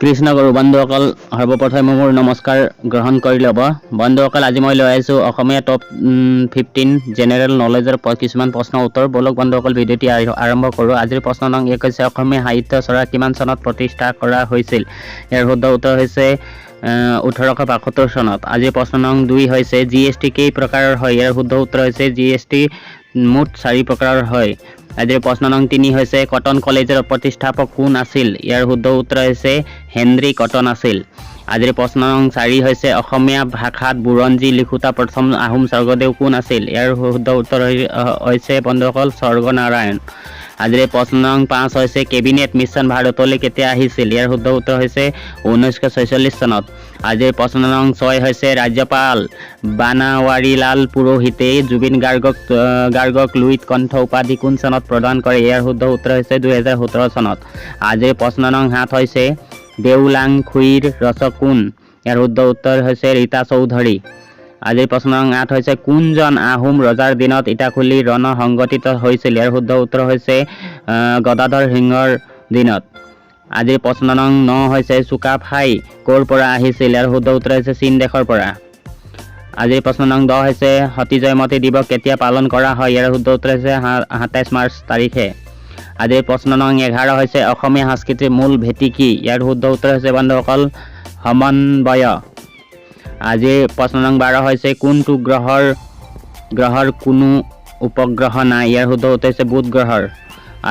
কৃষ্ণগুৰু বন্ধুসকল সৰ্বপ্ৰথমে মোৰ নমস্কাৰ গ্ৰহণ কৰি ল'ব। বন্ধুসকল আজি মই লৈ আহিছোঁ অসমীয়া টপ 15 জেনেৰেল নলেজৰ কিছুমান প্ৰশ্ন উত্তৰ। বলক বন্ধুসকল ভিডিঅ'টি আৰম্ভ কৰোঁ। আজিৰ প্ৰশ্ন নং 1 হৈছে অসমীয়া সাহিত্য চৰা কিমান চনত প্ৰতিষ্ঠা কৰা হৈছিল? ইয়াৰ শুদ্ধ উত্তৰ হৈছে 1875 চনত। আজিৰ প্ৰশ্ন নং 2 হৈছে GST কেই প্ৰকাৰৰ হয়? ইয়াৰ শুদ্ধ উত্তৰ হৈছে GST মুঠ 4 প্ৰকাৰৰ হয়। আজিৰ প্ৰশ্ন নং 3 হৈছে কটন কলেজৰ প্ৰতিষ্ঠাপক কোন আছিল? ইয়াৰ শুদ্ধ উত্তৰ হৈছে হেনৰি কটন আছিল। আজিৰ প্ৰশ্ন নং 4 হৈছে অসমীয়া ভাষাত বুৰঞ্জী লিখোঁতা প্ৰথম আহোম স্বৰ্গদেউ কোন আছিল? ইয়াৰ শুদ্ধ উত্তৰ হৈছে বন্ধুসকল স্বৰ্গনাৰায়ণ। আজিৰ প্ৰশ্ন নং 5 হৈছে কেবিনেট মিছন ভাৰতলৈ কেতিয়া আহিছিল? ইয়াৰ শুদ্ধ উত্তৰ হৈছে 1946 চনত। আজিৰ প্ৰশ্ন নং 6 হৈছে ৰাজ্যপাল বানাৱাৰীলাল পুৰোহিতে জুবিন গাৰ্গক লুইত কণ্ঠ উপাধি কোন চনত প্ৰদান কৰে? ইয়াৰ শুদ্ধ উত্তৰ হৈছে 2017 চনত। আজিৰ প্ৰশ্ন নং 7 হৈছে দেওলাংখুইৰ ৰচক কোন? ইয়াৰ শুদ্ধ উত্তৰ হৈছে ৰীতা চৌধুৰী। আজিৰ প্ৰশ্ন নং 8 হৈছে কোনজন আহোম ৰজাৰ দিনত ইটাখুলি ৰণ সংগঠিত হৈছিল? ইয়াৰ শুদ্ধ উত্তৰ হৈছে গদাধৰ সিংহৰ দিনত। আজিৰ প্ৰশ্ন নং 9 হৈছে চুকাফাই ক'ৰ পৰা আহিছিল? ইয়াৰ শুদ্ধ উত্তৰ হৈছে চীন দেশৰ পৰা। আজিৰ প্ৰশ্ন নং 10 হৈছে সতী জয়মতী দিৱস কেতিয়া পালন কৰা হয়? ইয়াৰ শুদ্ধ উত্তৰ হৈছে 27 মাৰ্চ তাৰিখে। আজিৰ প্ৰশ্ন নং 11 হৈছে অসমীয়া সংস্কৃতিৰ মূল ভেটি কি? ইয়াৰ শুদ্ধ উত্তৰ হৈছে বন্ধুসকল সমন্বয়। আজিৰ প্ৰশ্ন নং 12 হৈছে কোনটো গ্ৰহৰ কোনো উপগ্ৰহ নাই? ইয়াৰ শুদ্ধ উত্তৰ হৈছে বুধ গ্ৰহৰ।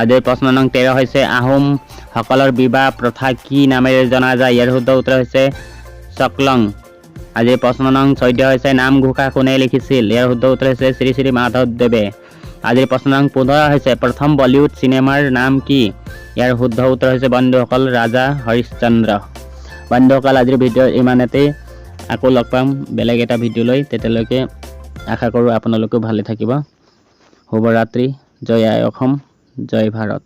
আজিৰ প্ৰশ্ন নং 13 হৈছে আহোম সকলৰ বিবাহ প্ৰথা কি নামেৰে জনা যায়? ইয়াৰ শুদ্ধ উত্তৰ হৈছে চকলং। আজিৰ প্ৰশ্ন নং 14 হৈছে নামঘোষা কোনে লিখিছিল? ইয়াৰ শুদ্ধ উত্তৰ হৈছে শ্ৰী শ্ৰী মাধৱদেৱে। আজিৰ প্ৰশ্ন নং 15 হৈছে প্ৰথম বলিউড চিনেমাৰ নাম কি? ইয়াৰ শুদ্ধ উত্তৰ হৈছে বন্ধুসকল ৰাজা হৰিশ্চন্দ্ৰ। বন্ধুসকল আজিৰ ভিডিঅ' ইমানতেই। আকৌ লগ পাম বেলেগ এটা ভিডিঅ' লৈ। তেতিয়ালৈকে আশা কৰোঁ আপোনালোকেও ভালে থাকিব। শুভৰাত্ৰি। জয় আই অসম, জয় ভাৰত।